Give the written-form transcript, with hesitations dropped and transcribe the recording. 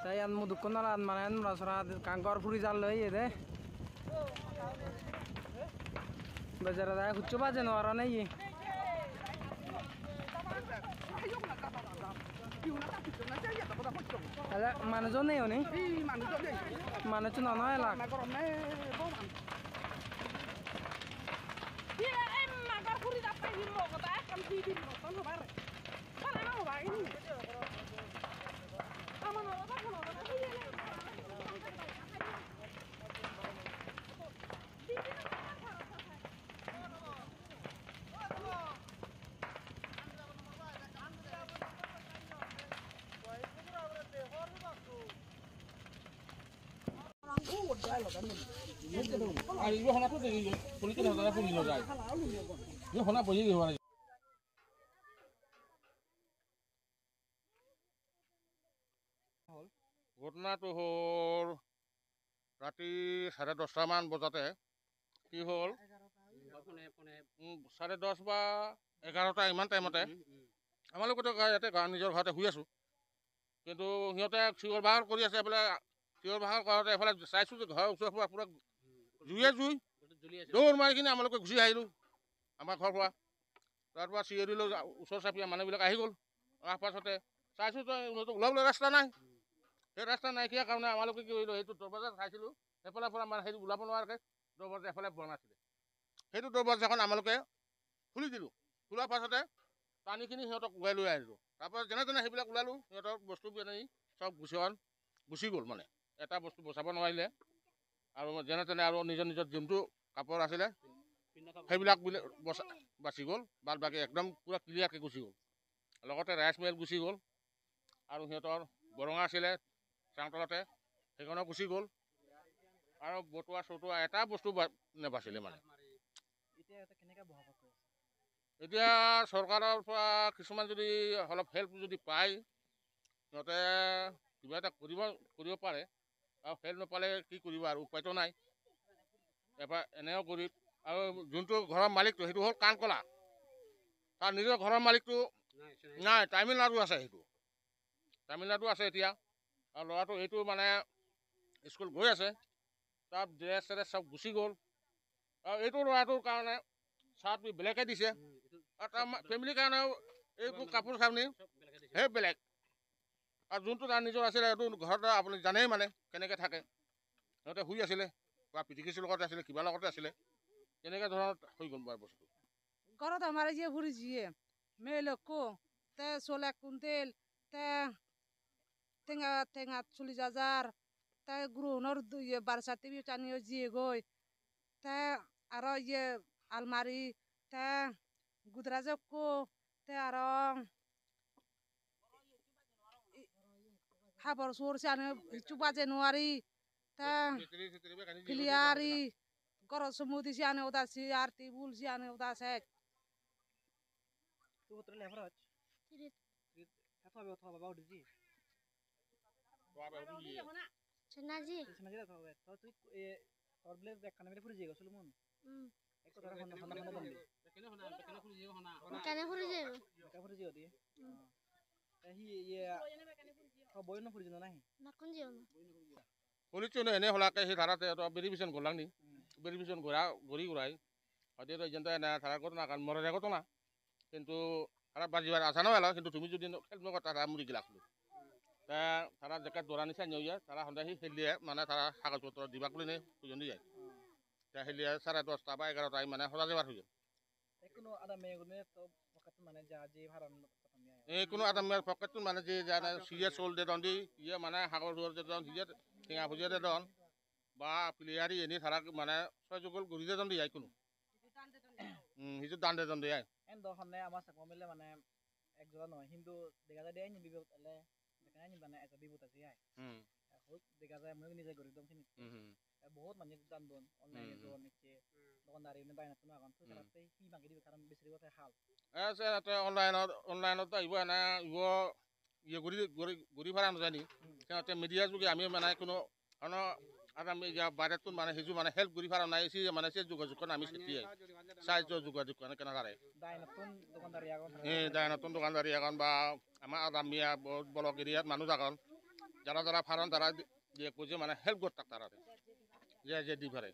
Saya yang mau dukun lah, mana yang merasa kanker puri jalan lagi deh. Bajar ada kucu baca nuara nih. Ada mana zone nih ini? Mana tuh nana lah. Ibu hana tuh dari politik negara pun ini loh, ibu hana boleh gimana? ঘটনাটো হ'ল ৰাতি 10:30 মান বজাতে কি হ'ল 10:30 বা 11টা ইমান টাইমতে আমালোকেতো ইয়াতে নিজৰ ঘৰতে শুই আছোঁ কিন্তু সিহঁতে চিঞৰ বাখৰ কৰি আছে এইফালে চিঞৰ বাখৰ কৰোঁতে এইফালে চাইছোঁ যে ঘৰৰ ওচৰৰ পৰা পূৰা জুই দৌৰ মাৰি কিনে আমালোকে গুচি আহিলোঁ আমাৰ ঘৰৰ পৰা তাৰপৰা চিঞৰিলোঁ ওচৰ চাপিয়া মানুহবিলাক আহি গ'ল অহাৰ পাছতে চাইছোঁ তই ওলাবলৈ ৰাস্তা নাই সেই ৰাস্তা নাইকিয়া কাৰণে আমালোকে কি কৰিলোঁ সেইটো দৰৱাজা চাইছিলোঁ সেইফালৰ পৰা আমাৰ সেইটো ওলাব নোৱাৰাকৈ দৰৱাজা এফালে বনাইছিলে সেইটো দৰৱাজাখন আমালোকে খুলি দিলোঁ খোলাৰ পাছতে পানীখিনি সিহঁতক উৰাই লৈ আহিলোঁ তাৰপৰা যেনে তেনে সেইবিলাক ওলালোঁ সিহঁতৰ বস্তু আনি চব গুচি গ'ল মানে এটা বস্তু বচাব নোৱাৰিলে আৰু যেনে তেনে আৰু নিজৰ যোনটো কাপোৰ আছিলে সেইবিলাক বাচি গ'ল বাদ বাকী একদম পূৰা ক্লিয়াৰকৈ গুচি গ'ল লগতে ৰাইচ মিল গুচি গ'ল আৰু সিহঁতৰ বৰঙা আছিলে চাংতলতে সেইখনো গুচি গ'ল আৰু বটোৱা চটোৱা এটা বস্তু নেবাচিলে মানে এতিয়া চৰকাৰৰ পৰা কিছুমান যদি অলপ হেল্প যদি পায় সিহঁতে কিবা এটা কৰিব পাৰে আৰু হেল্প নাপালে কি কৰিব আৰু উপায়তো নাই এবাৰ এনেও কৰি আৰু যোনটো ঘৰৰ মালিকটো সেইটো হ'ল কাণকলা তাৰ নিজৰ ঘৰৰ মালিকটো নাই তামিলনাডু আছে সেইটো তামিলনাডু আছে এতিয়া আৰু ল'ৰাটো এইটো মানে স্কুল গৈ আছে তাৰ ড্ৰেছ চেৰেছ চব গুচি গ'ল আৰু এইটো ল'ৰাটোৰ কাৰণে চাৰ্ট বেলেগে দিছে আৰু তাৰ ফেমিলিৰ কাৰণেও এইবোৰ কাপোৰ চাপনি সেই বেলেগ আৰু যোনটো তাৰ নিজৰ আছিলে সেইটো ঘৰত আপুনি জানেই মানে কেনেকৈ থাকে সিহঁতে শুই আছিলে বা পিটিকিছিৰ লগতে আছিলে কিবা লগতে আছিলে তেনেকৈ ধৰণৰ হৈ গ'ল বাৰু বস্তু ঘৰত আমাৰ যে ফুৰি যিয়ে মেলকো তে চলে কুইণ্টেল তে টেঙা 40,000 তে গ্ৰহণৰ বাৰ চাৰ্টিফিকেট আনিও যিয়ে গৈ তে আৰু ইয়ে আলমাৰি তে গুদৰাজকো তে আৰু খাবৰ চোৰ আনে চুবা জানুৱাৰী তে ফিলিয়াৰী গড় চমুদি আনে উদাসী আৰ টেবুল আনে উদাসে পুলিচজনে এনে হলাকে সেই ধাৰাতে ভেৰিফিকেশ্যন গ'লাং নি ভেৰিফিকেশ্যন ঘূৰাই হয়তো এজেণ্ট এনে ধাৰা ঘটনা কাৰণ মরে ঘটনা কিন্তু তারা বাজিবার আসা নয় কিন্তু তুমি যদি খেলব তারা মুড়ি গিলা খুলো তা তারা জেকেট দৌড়া নিচা নিয়ে তারা সন্ধ্যা সেই খেলিয়ে মানে তারা কাগজপত্র দিবা খুলি নেই দুজনী যায় তা খেলিয়ে 10:30 বা 11টায় মানে সজা যাবার হয়ে যায় এই কোনো এটা মেয়ের পকেট মানে যে জানে সিজে চল দে দন্দি ইয়ে মানে সাগর দৌড় দে দন সিজে ঠেঙা ভুজিয়ে দে দন বা প্লেয়ারি এনে তারা মানে ছয় যুগল ঘুরি দে দন্দি যায় কোনো সিজু দান দে দন্দি যায় দহনে আমার সাকমা মিলে মানে একজোড়া নয় কিন্তু দেখা যায় দেয়নি বিপদ এলে দেখা যায় মানে একটা বিপদ আছে আয় হোক দেখা যায় মই নিজে গরি দম চিনি বহুত মানুষ দান দন অনলাইনে দন নিচে দোকানদারি নে বাইনা তুনা গান তো তাতে কি মাগি দিবে কারণ বেশি কথা হাল আছে তাতে অনলাইনত আহিব না ইয়ে গরি ভাড়া নাজানি তাতে মিডিয়া যোগে আমি মানে কোনো আমি বাইরেতো মানে সিজু মানে হেল্প গরি ভাড়া নাই মানে সে যোগাযোগ করে আমি সেটি সাহায্য যোগাযোগ করে কেনা তারে দায় নতুন দোকানদারি এখন বা আমার আদামিয়া বহুত বলক এরিয়াত মানুষ এখন যারা যারা ফারান তারা দিয়ে করছে মানে হেল্প করতাম তারা যে যে দি পারে